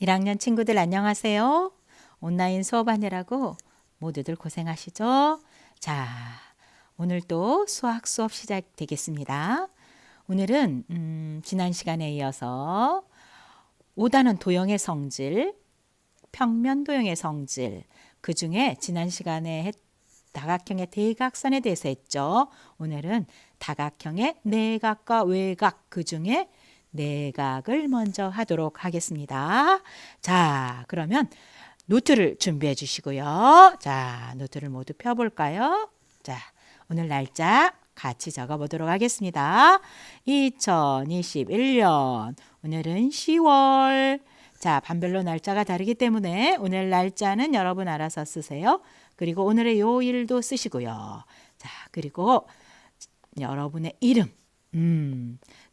1학년 친구들 안녕하세요. 온라인 수업하느라고 모두들 고생하시죠? 자, 오늘 또 수학 수업 시작되겠습니다. 오늘은 지난 시간에 이어서 5단원 도형의 성질, 평면 도형의 성질, 그 중에 지난 시간에 다각형의 대각선에 대해서 했죠. 오늘은 다각형의 내각과 외각, 그 중에 내각을 먼저 하도록 하겠습니다. 자, 그러면 노트를 준비해 주시고요. 자, 노트를 모두 펴볼까요? 자, 오늘 날짜 같이 적어보도록 하겠습니다. 2021년, 오늘은 10월. 자, 반별로 날짜가 다르기 때문에 오늘 날짜는 여러분 알아서 쓰세요. 그리고 오늘의 요일도 쓰시고요. 자, 그리고 여러분의 이름.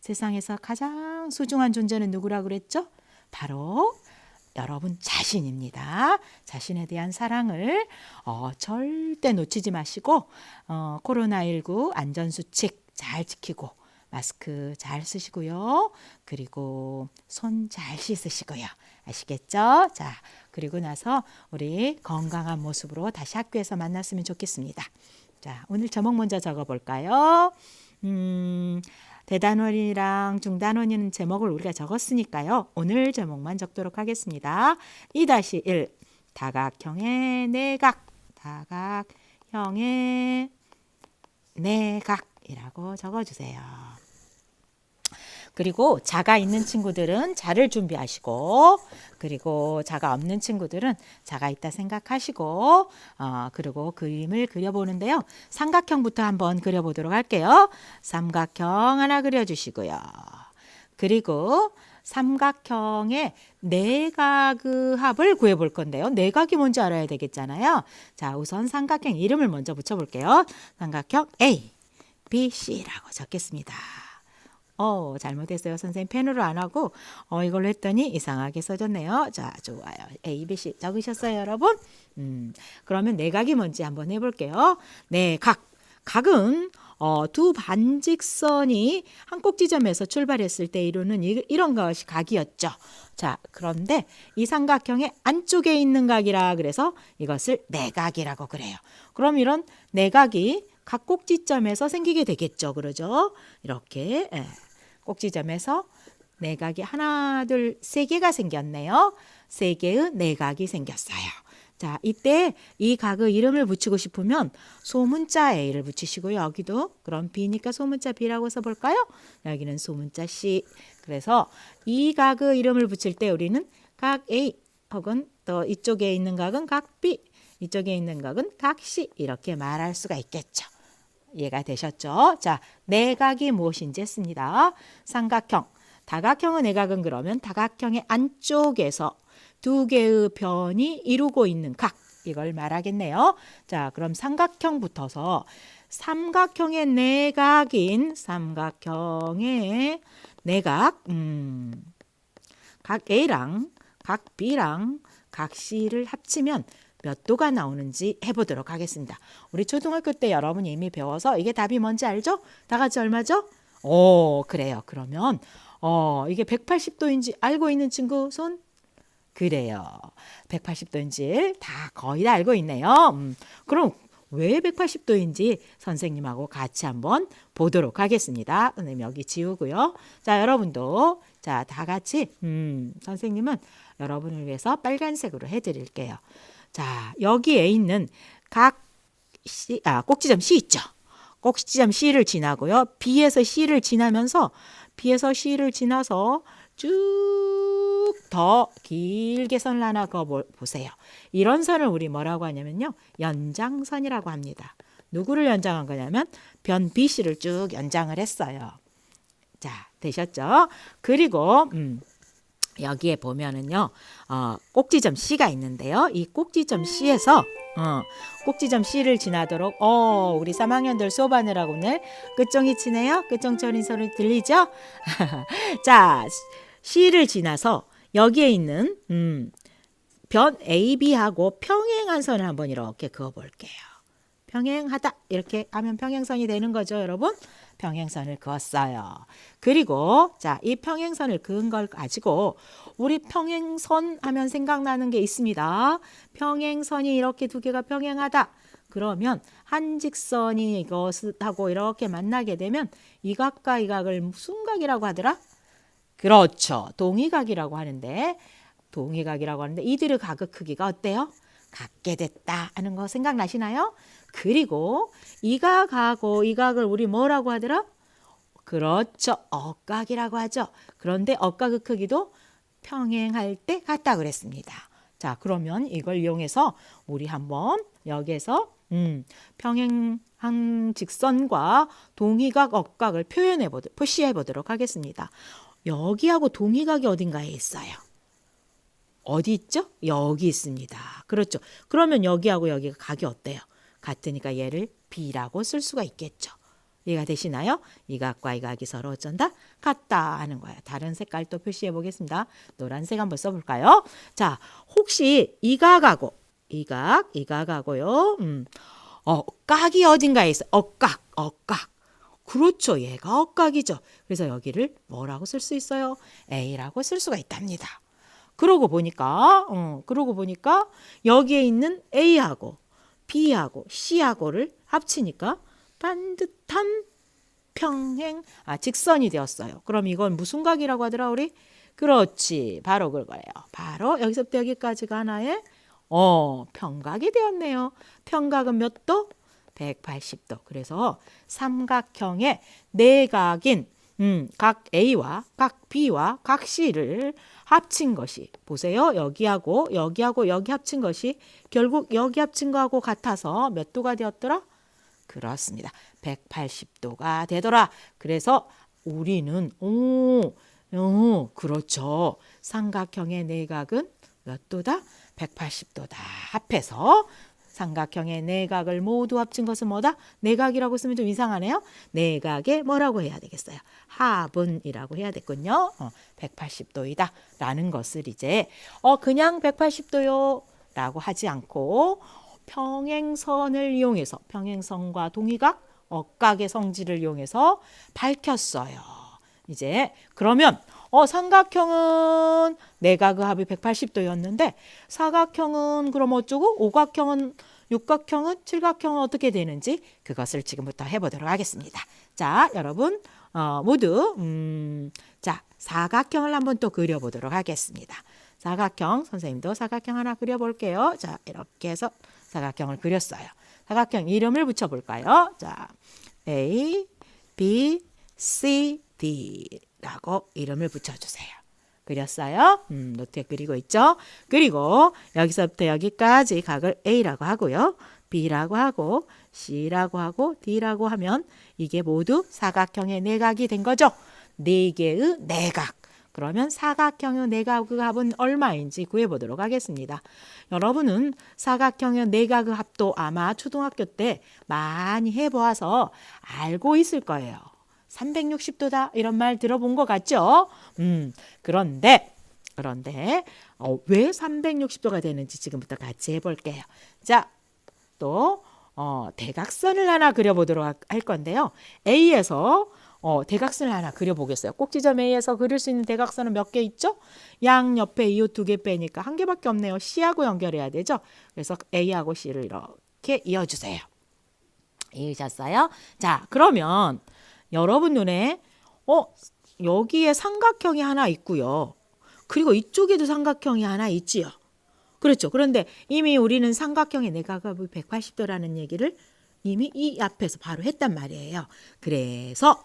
세상에서 가장 소중한 존재는 누구라고 그랬죠? 바로 여러분 자신입니다. 자신에 대한 사랑을 절대 놓치지 마시고 코로나19 안전수칙 잘 지키고 마스크 잘 쓰시고요. 그리고 손 잘 씻으시고요. 아시겠죠? 자, 그리고 나서 우리 건강한 모습으로 다시 학교에서 만났으면 좋겠습니다. 자, 오늘 제목 먼저 적어볼까요? 대단원이랑 중단원이는 제목을 우리가 적었으니까요. 오늘 제목만 적도록 하겠습니다. 2-1 다각형의 내각, 다각형의 내각이라고 적어주세요. 그리고 자가 있는 친구들은 자를 준비하시고, 그리고 자가 없는 친구들은 자가 있다 생각하시고, 그리고 그림을 그려보는데요. 삼각형부터 한번 그려보도록 할게요. 삼각형 하나 그려주시고요. 그리고 삼각형의 내각의 합을 구해볼 건데요. 내각이 뭔지 알아야 되겠잖아요. 자, 우선 삼각형 이름을 먼저 붙여볼게요. 삼각형 A, B, C라고 적겠습니다. 잘못했어요. 선생님 펜으로 안 하고 이걸로 했더니 이상하게 써졌네요. 자, 좋아요. A, B, C 적으셨어요, 여러분? 그러면 내각이 뭔지 한번 해볼게요. 내각. 각은 두 반직선이 한 꼭지점에서 출발했을 때 이루는 이런 것이 각이었죠. 자, 그런데 이 삼각형의 안쪽에 있는 각이라 그래서 이것을 내각이라고 그래요. 그럼 이런 내각이 각 꼭지점에서 생기게 되겠죠. 그러죠? 이렇게 꼭지점에서 내각이 하나, 둘, 세 개가 생겼네요. 세 개의 내각이 생겼어요. 자, 이때 이 각의 이름을 붙이고 싶으면 소문자 A를 붙이시고 여기도 그럼 B니까 소문자 B라고 써볼까요? 여기는 소문자 C. 그래서 이 각의 이름을 붙일 때 우리는 각 A 혹은 또 이쪽에 있는 각은 각 B, 이쪽에 있는 각은 각 C 이렇게 말할 수가 있겠죠. 이해가 되셨죠? 자, 내각이 무엇인지 했습니다. 삼각형, 다각형의 내각은 그러면 다각형의 안쪽에서 두 개의 변이 이루고 있는 각, 이걸 말하겠네요. 자, 그럼 삼각형부터서 삼각형의 내각인 삼각형의 내각, 각 A랑 각 B랑 각 C를 합치면 몇 도가 나오는지 해보도록 하겠습니다. 우리 초등학교 때 여러분이 이미 배워서 이게 답이 뭔지 알죠? 다 같이 얼마죠? 그래요. 그러면 이게 180도인지 알고 있는 친구 손? 그래요. 180도인지 다 거의 다 알고 있네요. 그럼 왜 180도인지 선생님하고 같이 한번 보도록 하겠습니다. 선생님 여기 지우고요. 자, 여러분도 자, 다 같이 선생님은 여러분을 위해서 빨간색으로 해드릴게요. 자, 여기에 있는 각 C, 꼭지점 C 있죠. 꼭지점 C를 지나고요. B에서 C를 지나면서 B에서 C를 지나서 쭉 더 길게 선을 하나 그어 보세요. 이런 선을 우리 뭐라고 하냐면요. 연장선이라고 합니다. 누구를 연장한 거냐면 변 BC를 쭉 연장을 했어요. 자, 되셨죠? 그리고 여기에 보면은요, 꼭지점 C가 있는데요. 이 꼭지점 C에서, 꼭지점 C를 지나도록, 우리 3학년들 수업하느라고 오늘 끝종이 치네요. 끝종철인 소리 들리죠? 자, C를 지나서 여기에 있는, 변 AB하고 평행한 선을 한번 이렇게 그어볼게요. 평행하다. 이렇게 하면 평행선이 되는 거죠, 여러분? 평행선을 그었어요. 그리고 자, 이 평행선을 그은 걸 가지고 우리 평행선 하면 생각나는 게 있습니다. 평행선이 이렇게 두 개가 평행하다. 그러면 한 직선이 이것하고 이렇게 만나게 되면 이 각과 이 각을 무슨 각이라고 하더라? 그렇죠. 동의각이라고 하는데 이들의 각의 크기가 어때요? 같게 됐다 하는 거 생각나시나요? 그리고 이 각하고 이 각을 우리 뭐라고 하더라? 그렇죠. 억각이라고 하죠. 그런데 억각의 크기도 평행할 때 같다 그랬습니다. 자, 그러면 이걸 이용해서 우리 한번 여기에서 평행한 직선과 동의각, 억각을 표시해 보도록 하겠습니다. 여기하고 동의각이 어딘가에 있어요. 어디 있죠? 여기 있습니다. 그렇죠. 그러면 여기하고 여기가 각이 어때요? 같으니까 얘를 B라고 쓸 수가 있겠죠. 이해가 되시나요? 이 각과 이 각이 서로 어쩐다? 같다 하는 거예요. 다른 색깔 또 표시해 보겠습니다. 노란색 한번 써볼까요? 자, 혹시 이 각하고 이 각하고요. 억각이 어딘가에 있어요. 억각. 그렇죠. 얘가 억각이죠. 그래서 여기를 뭐라고 쓸 수 있어요? A라고 쓸 수가 있답니다. 그러고 보니까 여기에 있는 A하고 B하고 C하고를 합치니까 반듯한 직선이 되었어요. 그럼 이건 무슨 각이라고 하더라 우리? 그렇지. 바로 그거예요. 바로 여기서부터 여기까지가 하나의 평각이 되었네요. 평각은 몇 도? 180도. 그래서 삼각형의 내각인 각 A와 각 B와 각 C를 합친 것이 보세요. 여기하고 여기 합친 것이 결국 여기 합친 거하고 같아서 몇 도가 되었더라? 그렇습니다. 180도가 되더라. 그래서 우리는 그렇죠. 삼각형의 내각은 몇 도다? 180도다. 합해서 삼각형의 내각을 모두 합친 것은 뭐다? 내각이라고 쓰면 좀 이상하네요. 내각의 뭐라고 해야 되겠어요? 합은이라고 해야 되군요. 180도이다 라는 것을 이제 그냥 180도요 라고 하지 않고 평행선을 이용해서 평행선과 동의각, 억각의 성질을 이용해서 밝혔어요. 이제 그러면 삼각형은 내각의 합이 180도였는데 사각형은 그럼 어쩌고 오각형은 육각형은 칠각형은 어떻게 되는지 그것을 지금부터 해보도록 하겠습니다. 자, 여러분 모두 자 사각형을 한번 또 그려보도록 하겠습니다. 사각형 선생님도 사각형 하나 그려볼게요. 자, 이렇게 해서 사각형을 그렸어요. 사각형 이름을 붙여볼까요? 자, A, B, C, D라고 이름을 붙여주세요. 그렸어요? 노트에 그리고 있죠? 그리고 여기서부터 여기까지 각을 A라고 하고요. B라고 하고 C라고 하고 D라고 하면 이게 모두 사각형의 내각이 된 거죠. 네 개의 내각. 그러면 사각형의 내각의 합은 얼마인지 구해보도록 하겠습니다. 여러분은 사각형의 내각의 합도 아마 초등학교 때 많이 해보아서 알고 있을 거예요. 360도다 이런 말 들어본 것 같죠? 그런데 왜 360도가 되는지 지금부터 같이 해볼게요. 자, 또 대각선을 하나 그려보도록 할 건데요. A에서 대각선을 하나 그려보겠어요. 꼭지점 A에서 그릴 수 있는 대각선은 몇 개 있죠? 양옆에 이웃 두 개 빼니까 한 개밖에 없네요. C하고 연결해야 되죠? 그래서 A하고 C를 이렇게 이어주세요. 이으셨어요? 자, 그러면 여러분 눈에 여기에 삼각형이 하나 있고요. 그리고 이쪽에도 삼각형이 하나 있지요. 그렇죠. 그런데 이미 우리는 삼각형의 내각합이 180도라는 얘기를 이미 이 앞에서 바로 했단 말이에요. 그래서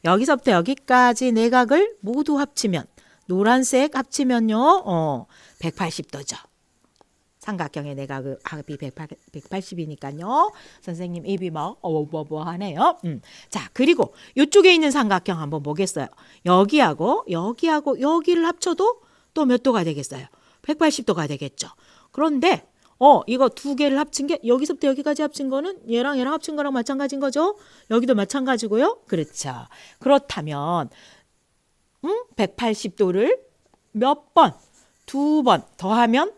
여기서부터 여기까지 내각을 모두 합치면 노란색 합치면요 180도죠. 삼각형의 내각의 합이 180이니까요. 선생님 입이 막 하네요. 자, 그리고 이쪽에 있는 삼각형 한번 보겠어요. 여기하고 여기를 합쳐도 또 몇 도가 되겠어요? 180도가 되겠죠. 그런데 이거 두 개를 합친 게 여기서부터 여기까지 합친 거는 얘랑 합친 거랑 마찬가지인 거죠. 여기도 마찬가지고요. 그렇죠. 그렇다면 180도를 몇 번? 두 번 더하면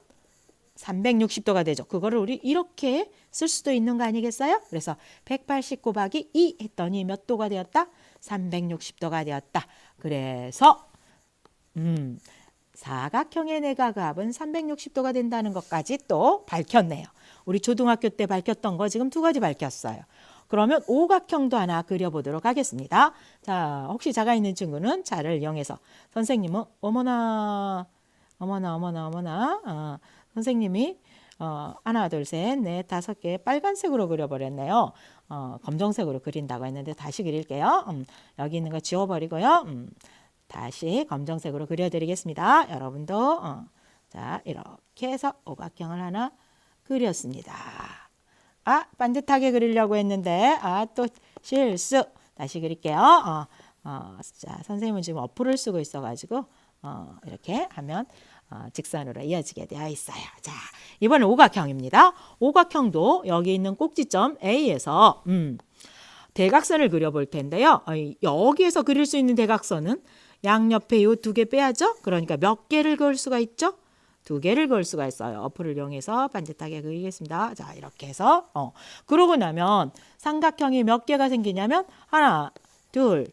360도가 되죠. 그거를 우리 이렇게 쓸 수도 있는 거 아니겠어요? 그래서 180 곱하기 2 했더니 몇 도가 되었다? 360도가 되었다. 그래서 사각형의 내각압은 360도가 된다는 것까지 또 밝혔네요. 우리 초등학교 때 밝혔던 거 지금 2가지 밝혔어요. 그러면 오각형도 하나 그려보도록 하겠습니다. 자, 혹시 자가 있는 친구는 자를 이용해서 선생님은 어머나 선생님이 하나 둘 셋 넷 다섯 개 빨간색으로 그려버렸네요. 검정색으로 그린다고 했는데 다시 그릴게요. 여기 있는 거 지워버리고요. 다시 검정색으로 그려드리겠습니다. 여러분도 자 이렇게 해서 오각형을 하나 그렸습니다. 반듯하게 그리려고 했는데 또 실수. 다시 그릴게요. 자 선생님은 지금 어플을 쓰고 있어가지고 이렇게 하면 직선으로 이어지게 되어 있어요. 자 이번엔 오각형입니다. 오각형도 여기 있는 꼭지점 A에서 대각선을 그려볼 텐데요. 여기에서 그릴 수 있는 대각선은 양옆에 이 2개 빼야죠. 그러니까 몇 개를 그을 수가 있죠? 2개를 그을 수가 있어요. 어플을 이용해서 반듯하게 그리겠습니다. 자 이렇게 해서 그러고 나면 삼각형이 몇 개가 생기냐면 하나, 둘,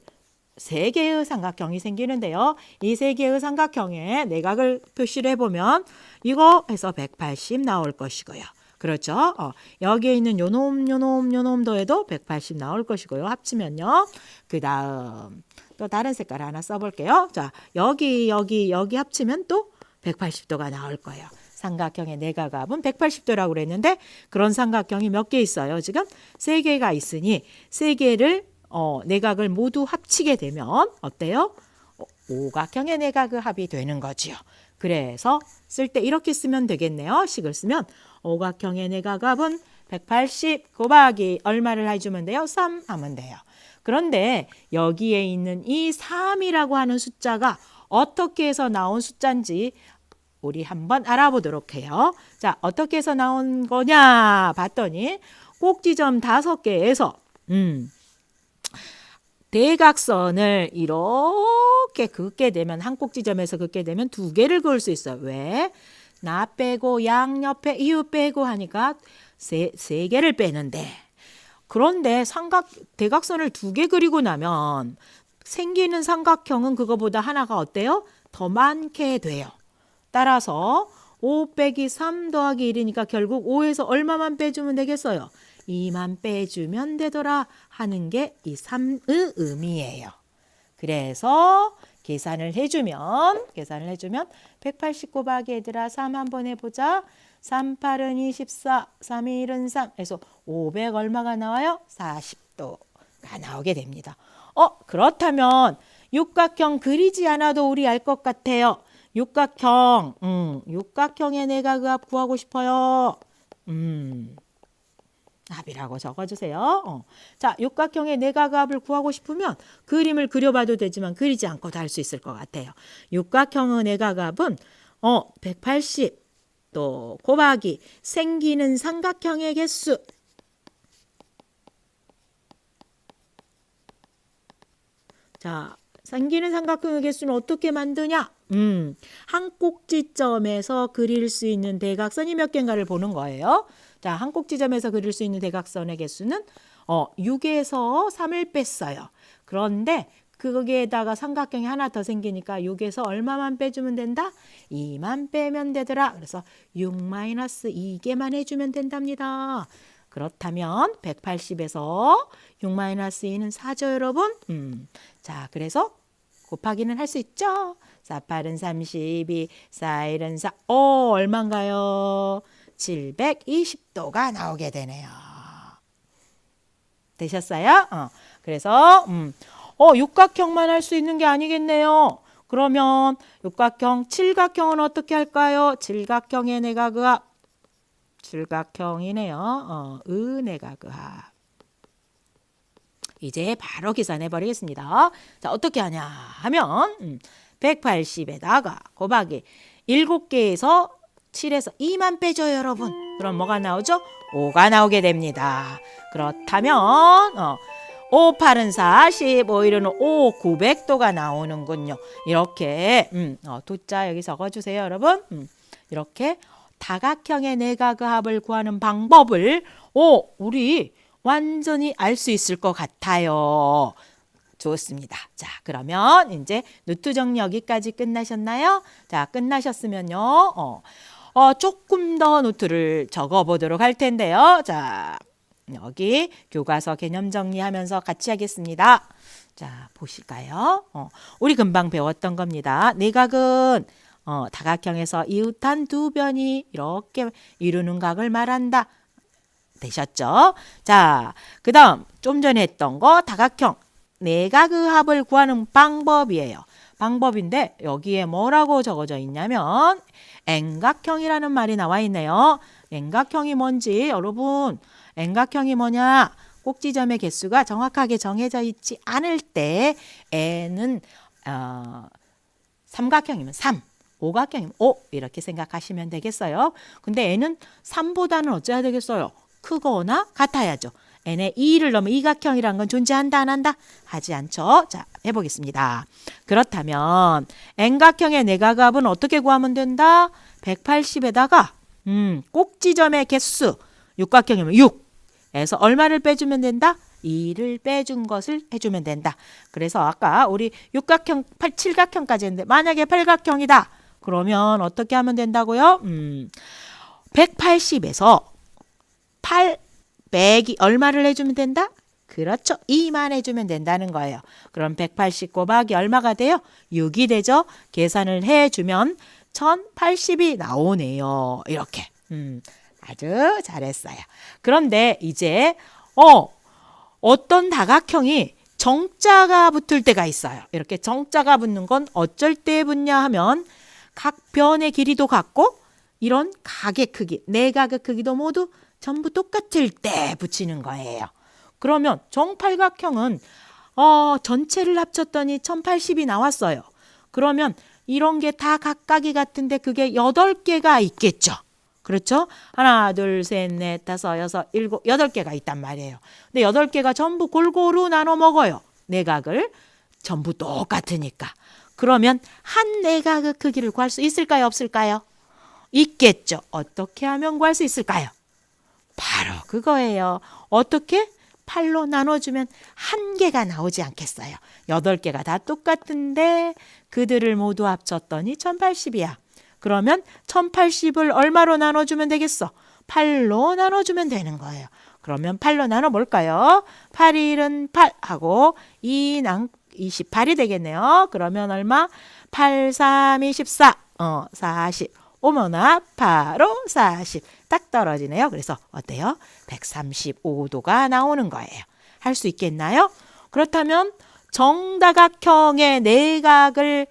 3개의 삼각형이 생기는데요. 이 3개의 삼각형에 내각을 표시를 해보면 이거 해서 180 나올 것이고요. 그렇죠? 여기에 있는 요놈 더해도 180 나올 것이고요. 합치면요. 그 다음 또 다른 색깔 하나 써볼게요. 자 여기 합치면 또 180도가 나올 거예요. 삼각형의 내각압은 180도라고 그랬는데 그런 삼각형이 몇 개 있어요. 지금 3개가 있으니 3개를 내각을 모두 합치게 되면 어때요? 오각형의 내각의 합이 되는 거지요. 그래서 쓸 때 이렇게 쓰면 되겠네요. 식을 쓰면 오각형의 내각압은 180 곱하기 얼마를 해주면 돼요? 3 하면 돼요. 그런데 여기에 있는 이 3이라고 하는 숫자가 어떻게 해서 나온 숫자인지 우리 한번 알아보도록 해요. 자, 어떻게 해서 나온 거냐 봤더니 꼭지점 5개에서 대각선을 이렇게 긋게 되면 한 꼭지점에서 긋게 되면 2개를 그을 수 있어요. 왜? 나 빼고 양옆에 이유 빼고 하니까 3개를 빼는데 그런데 대각선을 2개 그리고 나면 생기는 삼각형은 그거보다 하나가 어때요? 더 많게 돼요. 따라서 5 빼기 3 더하기 1이니까 결국 5에서 얼마만 빼주면 되겠어요? 2만 빼주면 되더라 하는 게 이 3의 의미예요. 그래서 계산을 해주면 180 곱하기 얘들아 3 한번 해보자. 3, 8은 24, 3, 1은 3 해서 500 얼마가 나와요? 40도가 나오게 됩니다. 그렇다면 육각형 그리지 않아도 우리 알 것 같아요. 육각형의 내각압 구하고 싶어요. 합이라고 적어주세요. 자, 육각형의 내각압을 구하고 싶으면 그림을 그려봐도 되지만 그리지 않고도 할 수 있을 것 같아요. 육각형의 내각압은 180 또 곱하기 생기는 삼각형의 개수 자, 생기는 삼각형의 개수는 어떻게 만드냐? 한 꼭지점에서 그릴 수 있는 대각선이 몇 개인가를 보는 거예요. 자, 한 꼭지점에서 그릴 수 있는 대각선의 개수는 6에서 3을 뺐어요. 그런데 거기에다가 삼각형이 하나 더 생기니까 6에서 얼마만 빼주면 된다? 2만 빼면 되더라. 그래서 6-2개만 해주면 된답니다. 그렇다면 180에서 6-2는 4죠, 여러분? 자, 그래서 곱하기는 할 수 있죠? 4, 8은 32, 4, 1은 4. 얼마인가요? 720도가 나오게 되네요. 되셨어요? 그래서 육각형만 할 수 있는 게 아니겠네요. 그러면 육각형, 칠각형은 어떻게 할까요? 칠각형의 내각압. 칠각형이네요. 내각압. 이제 바로 계산해 버리겠습니다. 자, 어떻게 하냐 하면 180에다가 곱하기 7개에서 7에서 2만 빼줘요, 여러분. 그럼 뭐가 나오죠? 5가 나오게 됩니다. 그렇다면 5, 8은 40, 5, 1은 5, 900도가 나오는군요. 이렇게 도자 여기 적어주세요, 여러분. 이렇게 다각형의 내각의 합을 구하는 방법을 우리 완전히 알 수 있을 것 같아요. 좋습니다. 자, 그러면 이제 노트 정리 여기까지 끝나셨나요? 자, 끝나셨으면요. 조금 더 노트를 적어 보도록 할 텐데요. 자, 여기 교과서 개념 정리하면서 같이 하겠습니다. 자, 보실까요? 우리 금방 배웠던 겁니다. 내각은 다각형에서 이웃한 두 변이 이렇게 이루는 각을 말한다. 되셨죠? 자, 그 다음 좀 전에 했던 거 다각형 내각의 합을 구하는 방법이에요. 방법인데 여기에 뭐라고 적어져 있냐면 N각형이라는 말이 나와 있네요. N각형이 뭔지 여러분, N각형이 뭐냐? 꼭지점의 개수가 정확하게 정해져 있지 않을 때 N은 삼각형이면 3, 오각형이면 5 이렇게 생각하시면 되겠어요. 근데 N은 3보다는 어찌해야 되겠어요? 크거나 같아야죠. n에 2를 넣으면 이각형이라는 건 존재한다 안 한다? 하지 않죠. 자, 해보겠습니다. 그렇다면 n각형의 내각합은 어떻게 구하면 된다? 180에다가 꼭지점의 개수 육각형이면 6에서 얼마를 빼주면 된다? 2를 빼준 것을 해주면 된다. 그래서 아까 우리 육각형, 7각형까지 했는데 만약에 8각형이다. 그러면 어떻게 하면 된다고요? 180에서 8 빼기 얼마를 해주면 된다? 그렇죠. 2만 해주면 된다는 거예요. 그럼 180 곱하기 얼마가 돼요? 6이 되죠. 계산을 해주면 1080이 나오네요. 이렇게. 아주 잘했어요. 그런데 이제 어떤 다각형이 정자가 붙을 때가 있어요. 이렇게 정자가 붙는 건 어쩔 때 붙냐 하면 각 변의 길이도 같고 이런 각의 크기, 내각의 크기도 모두 전부 똑같을 때 붙이는 거예요. 그러면 정팔각형은 전체를 합쳤더니 1080이 나왔어요. 그러면 이런 게 다 각각이 같은데 그게 8개가 있겠죠. 그렇죠? 하나, 둘, 셋, 넷, 다섯, 여섯, 일곱, 8개가 있단 말이에요. 근데 8개가 전부 골고루 나눠 먹어요. 내각을. 전부 똑같으니까. 그러면 한 내각의 크기를 구할 수 있을까요? 없을까요? 있겠죠. 어떻게 하면 구할 수 있을까요? 바로 그거예요. 어떻게? 8로 나눠주면 한 개가 나오지 않겠어요. 8개가 다 똑같은데 그들을 모두 합쳤더니 1080이야. 그러면 1080을 얼마로 나눠주면 되겠어? 8로 나눠주면 되는 거예요. 그러면 8로 나눠볼까요? 8, 1은 8 하고 2는 28이 되겠네요. 그러면 얼마? 8, 3, 24, 40. 어머나 바로 40. 딱 떨어지네요. 그래서 어때요? 135도가 나오는 거예요. 할 수 있겠나요? 그렇다면 정다각형의 내각을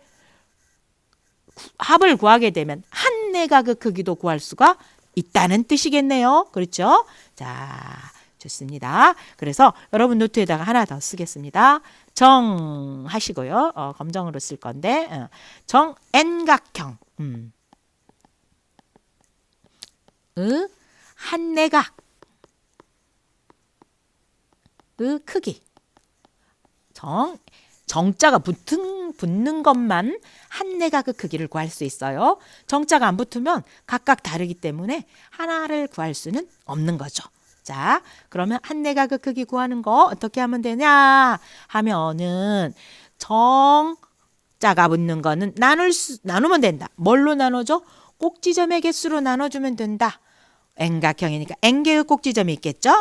합을 구하게 되면 한 내각의 크기도 구할 수가 있다는 뜻이겠네요. 그렇죠? 자, 좋습니다. 그래서 여러분 노트에다가 하나 더 쓰겠습니다. 정 하시고요. 검정으로 쓸 건데 정 N각형 한 내각의 크기 정자가 붙는 것만 한 내각의 크기를 구할 수 있어요. 정자가 안 붙으면 각각 다르기 때문에 하나를 구할 수는 없는 거죠. 자, 그러면 한 내각의 크기 구하는 거 어떻게 하면 되냐 하면은 정자가 붙는 거는 나누면 된다. 뭘로 나눠줘? 꼭지점의 개수로 나눠주면 된다. N각형이니까 N개의 꼭지점이 있겠죠?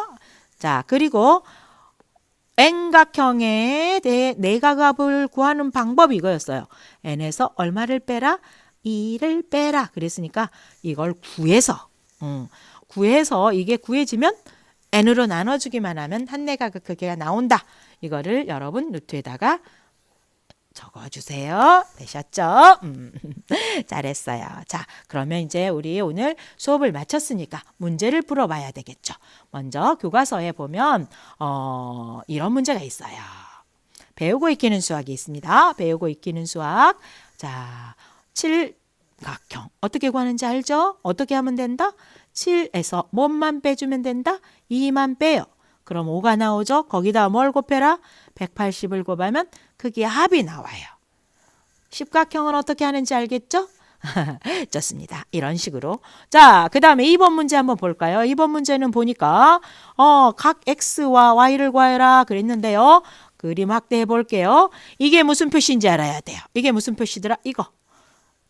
자, 그리고 N각형의 내각합을 구하는 방법이 이거였어요. N에서 얼마를 빼라? 2를 빼라. 그랬으니까 이걸 구해서 이게 구해지면 N으로 나눠주기만 하면 한 내각의 크기가 나온다. 이거를 여러분 노트에다가 적어주세요. 되셨죠? 잘했어요. 자, 그러면 이제 우리 오늘 수업을 마쳤으니까 문제를 풀어봐야 되겠죠. 먼저 교과서에 보면 이런 문제가 있어요. 배우고 익히는 수학이 있습니다. 배우고 익히는 수학. 자, 7각형 어떻게 구하는지 알죠? 어떻게 하면 된다? 7에서 뭐만 빼주면 된다? 2만 빼요. 그럼 5가 나오죠? 거기다 뭘 곱해라? 180을 곱하면 크기의 합이 나와요. 십각형은 어떻게 하는지 알겠죠? 좋습니다. 이런 식으로. 자, 그 다음에 2번 문제 한번 볼까요? 2번 문제는 보니까 각 x와 y를 구하여라 그랬는데요. 그림 확대해 볼게요. 이게 무슨 표시인지 알아야 돼요. 이게 무슨 표시더라? 이거.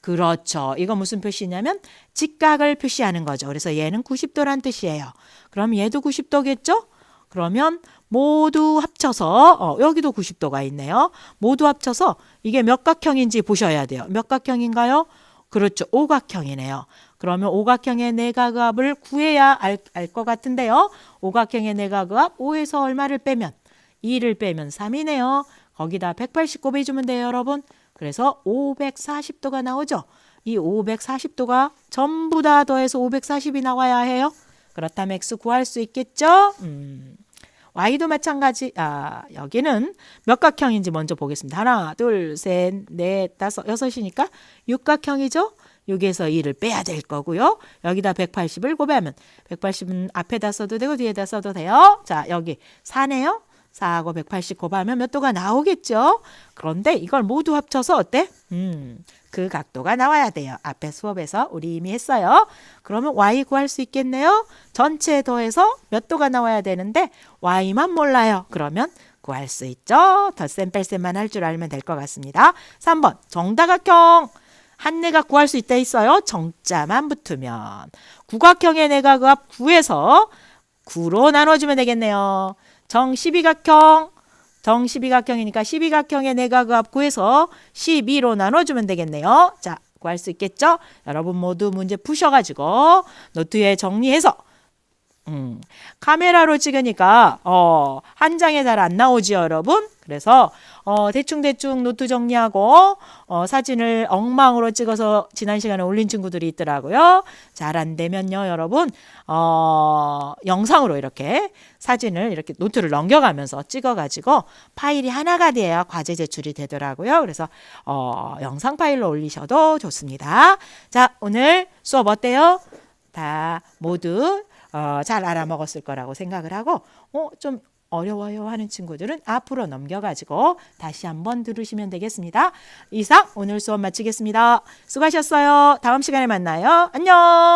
그렇죠. 이거 무슨 표시냐면 직각을 표시하는 거죠. 그래서 얘는 90도란 뜻이에요. 그럼 얘도 90도겠죠? 그러면 모두 합쳐서 여기도 90도가 있네요. 모두 합쳐서 이게 몇 각형인지 보셔야 돼요. 몇 각형인가요? 그렇죠. 오각형이네요. 그러면 오각형의 내각압을 구해야 알 것 같은데요. 오각형의 내각압 5에서 얼마를 빼면 2를 빼면 3이네요. 거기다 180 곱해주면 돼요, 여러분. 그래서 540도가 나오죠. 이 540도가 전부 다 더해서 540이 나와야 해요. 그렇다면 x 구할 수 있겠죠? y도 마찬가지. 여기는 몇 각형인지 먼저 보겠습니다. 하나, 둘, 셋, 넷, 다섯, 여섯이니까 육각형이죠. 6에서 2를 빼야 될 거고요. 여기다 180을 곱하면 180은 앞에다 써도 되고 뒤에다 써도 돼요. 자, 여기 4네요. 4하고 180 곱하면 몇 도가 나오겠죠? 그런데 이걸 모두 합쳐서 어때? 그 각도가 나와야 돼요. 앞에 수업에서 우리 이미 했어요. 그러면 y 구할 수 있겠네요. 전체 더해서 몇 도가 나와야 되는데 y만 몰라요. 그러면 구할 수 있죠. 덧셈 뺄셈만 할 줄 알면 될 것 같습니다. 3번 정다각형. 한 내각 구할 수 있다 있어요. 정자만 붙으면. 구각형의 내각압 9에서 9로 나눠주면 되겠네요. 정 12각형. 정 12각형이니까 12각형의 내각압 구해서 12로 나눠주면 되겠네요. 자, 구할 수 있겠죠? 여러분 모두 문제 푸셔가지고 노트에 정리해서 카메라로 찍으니까 한 장에 잘 안 나오지요, 여러분. 그래서 대충 노트 정리하고 사진을 엉망으로 찍어서 지난 시간에 올린 친구들이 있더라고요. 잘 안 되면요, 여러분 영상으로 이렇게 사진을 이렇게 노트를 넘겨가면서 찍어가지고 파일이 하나가 돼야 과제 제출이 되더라고요. 그래서 영상 파일로 올리셔도 좋습니다. 자, 오늘 수업 어때요? 다 모두 잘 알아먹었을 거라고 생각을 하고 좀 어려워요 하는 친구들은 앞으로 넘겨가지고 다시 한번 들으시면 되겠습니다. 이상 오늘 수업 마치겠습니다. 수고하셨어요. 다음 시간에 만나요. 안녕.